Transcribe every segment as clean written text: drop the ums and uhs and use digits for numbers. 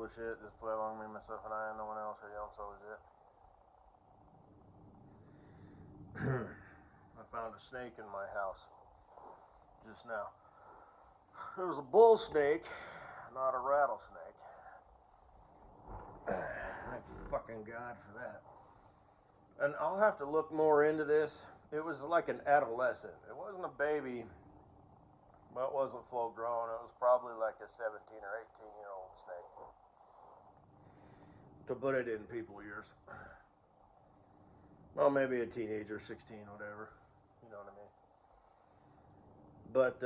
of shit. Just play along me, myself, and I, and no one else. Or else, so is it. I found a snake in my house just now. It was a bull snake, not a rattlesnake. Thank fucking God for that. And I'll have to look more into this. It was like an adolescent. It wasn't a baby, but it wasn't full grown. It was probably like a 17 or 18-year-old snake. To put it in people years. Well, maybe a teenager, 16, whatever. You know what I mean? But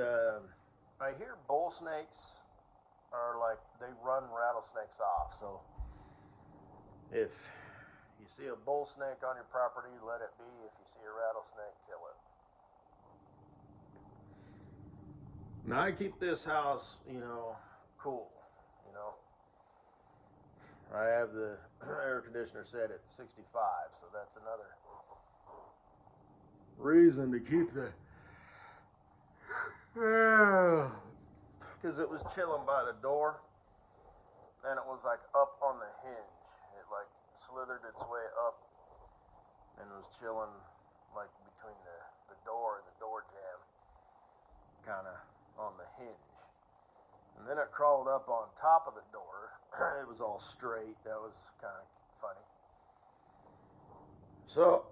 I hear bull snakes are like, they run rattlesnakes off. So if you see a bull snake on your property, let it be. If you see a rattlesnake, kill it. Now I keep this house, cool, I have the air conditioner set at 65, so that's another reason to keep the, because it was chilling by the door, and it was like up on the hinge. It like slithered its way up, and was chilling like between the door and the door jamb, kind of on the hinge. And then it crawled up on top of the door. It was all straight. That was kind of funny. So,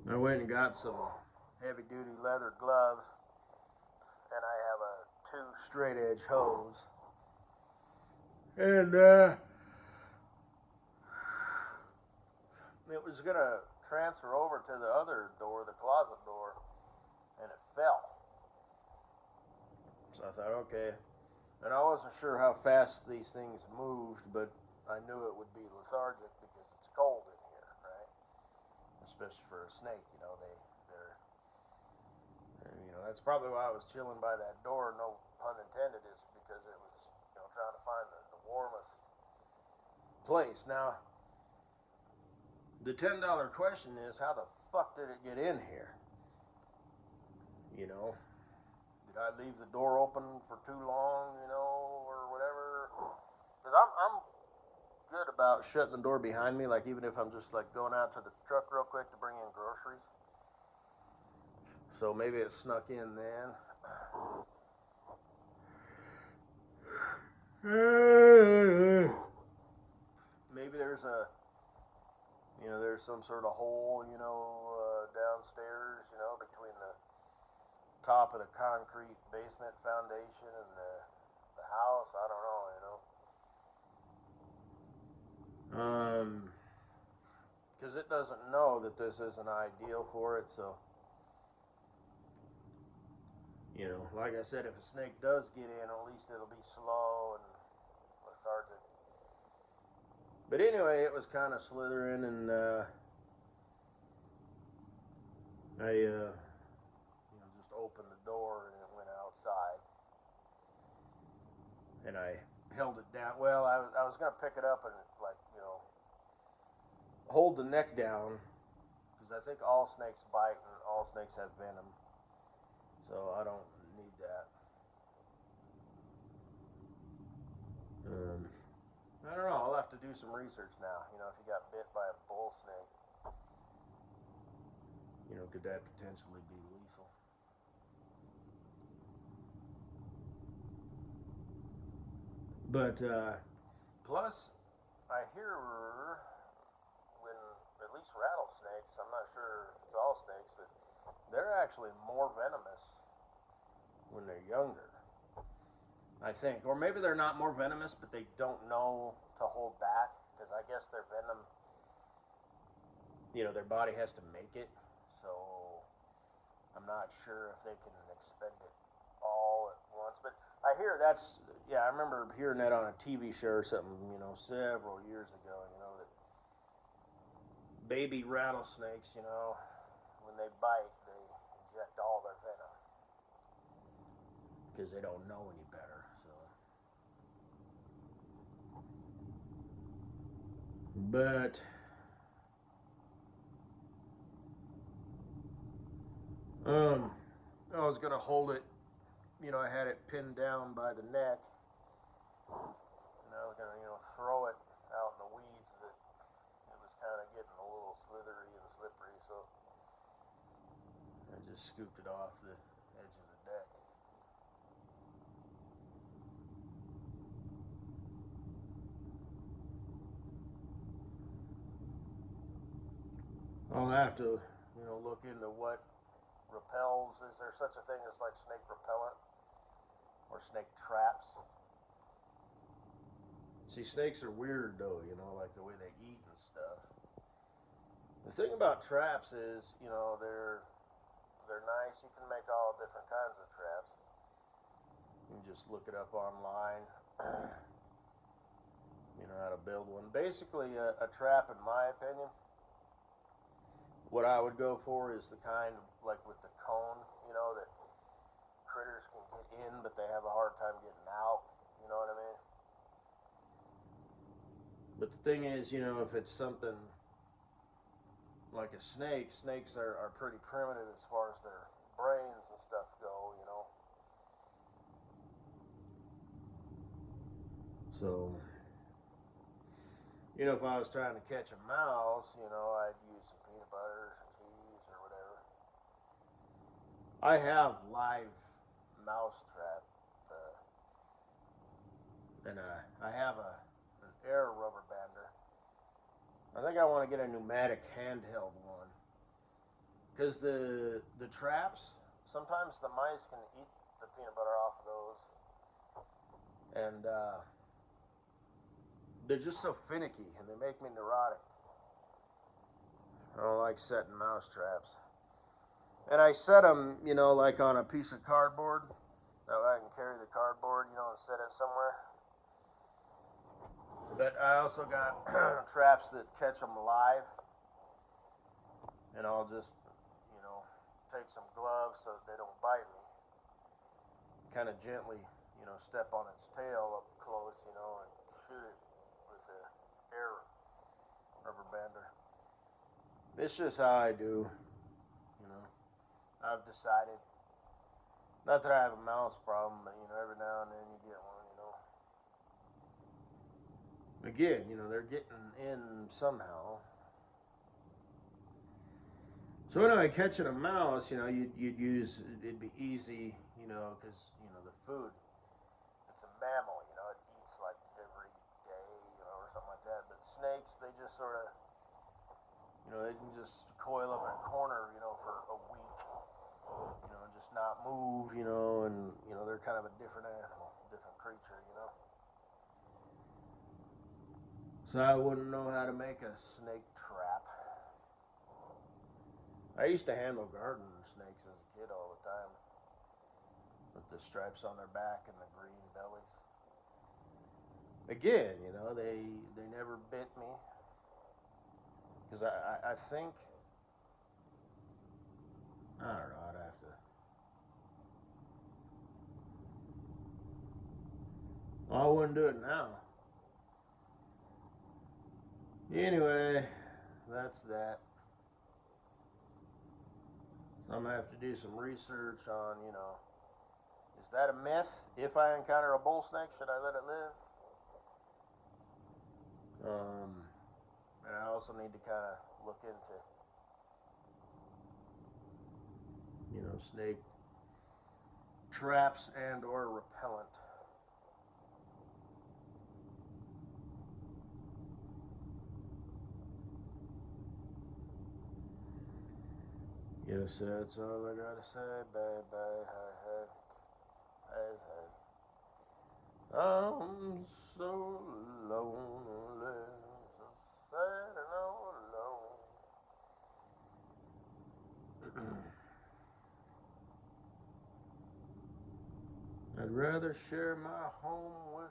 I went and got some heavy duty leather gloves, and I have a 2 straight edge hose. And it was gonna transfer over to the other door, the closet door, and it fell. So I thought, okay. And I wasn't sure how fast these things moved, but I knew it would be lethargic because it's cold in here, right? Especially for a snake, that's probably why I was chilling by that door, no pun intended, is because it was, trying to find the warmest place. Now, the $10 question is, how the fuck did it get in here? Did I leave the door open for too long, or whatever? Because I'm good about shutting the door behind me, like even if I'm just like going out to the truck real quick to bring in groceries. So maybe it snuck in then. Maybe there's there's some sort of hole, downstairs, between the top of the concrete basement foundation and the house. I don't know, because it doesn't know that this isn't ideal for it, so. Like I said, if a snake does get in, at least it'll be slow and lethargic. But anyway, it was kind of slithering, and I just opened the door and it went outside. And I held it down. Well, I was going to pick it up and hold the neck down, because I think all snakes bite and all snakes have venom. So I don't need that. I don't know. I'll have to do some research now. If you got bit by a bull snake, could that potentially be lethal? But plus, I hear when at least rattlesnakes, I'm not sure if it's all snakes, but they're actually more venomous when they're younger, I think. Or maybe they're not more venomous, but they don't know to hold back, because I guess their venom, their body has to make it. So I'm not sure if they can expend it all at once. But I hear I remember hearing that on a TV show or something, several years ago, that baby rattlesnakes, when they bite, they inject all their venom, because they don't know any better. So, but Um, I was gonna hold it. I had it pinned down by the neck, and I was gonna, throw it out in the weeds. That it was kind of getting a little slithery and slippery, so I just scooped it off the edge of the deck. I'll have to, look into what repels. Is there such a thing as like snake repellent or snake traps? See, snakes are weird though, like the way they eat and stuff. The thing about traps is, they're nice. You can make all different kinds of traps. You can just look it up online. How to build one. Basically, a trap, in my opinion, what I would go for is the kind like with the cone, that critters can get in, but they have a hard time getting out. You know what I mean? But the thing is, if it's something like a snake, snakes are pretty primitive as far as their brains and stuff go, So, if I was trying to catch a mouse, I'd use some peanut butter, some cheese, or whatever. I have live mouse trap, and I have an air rubber bander. I think I want to get a pneumatic handheld one, because the traps, sometimes the mice can eat the peanut butter off of those, and they're just so finicky, and they make me neurotic. I don't like setting mouse traps. And I set them, like on a piece of cardboard. That way I can carry the cardboard, and set it somewhere. But I also got traps that catch them live. And I'll just, take some gloves so that they don't bite me. Kind of gently, step on its tail up close, and shoot it with the air rubber bander. It's just how I do, I've decided. Not that I have a mouse problem, but, every now and then you get one, Again, they're getting in somehow. So anyway, catching a mouse, you'd use, it'd be easy, because, the food, it's a mammal, it eats like every day, or something like that. But snakes, they just sort of, they can just coil up in a corner, for a week, just not move, and, they're kind of a different animal, different creature, So I wouldn't know how to make a snake trap. I used to handle garden snakes as a kid all the time, with the stripes on their back and the green bellies. Again, they never bit me, because I think, I don't know, I'd have to. Well, I wouldn't do it now. Anyway, that's that. So I'm going to have to do some research on, is that a myth? If I encounter a bull snake, should I let it live? And I also need to kind of look into, snake traps and or repellent. Yes, that's all I gotta say. Bye bye, hey hey, hey hey. I'm so lonely, so sad and all alone. I'd rather share my home with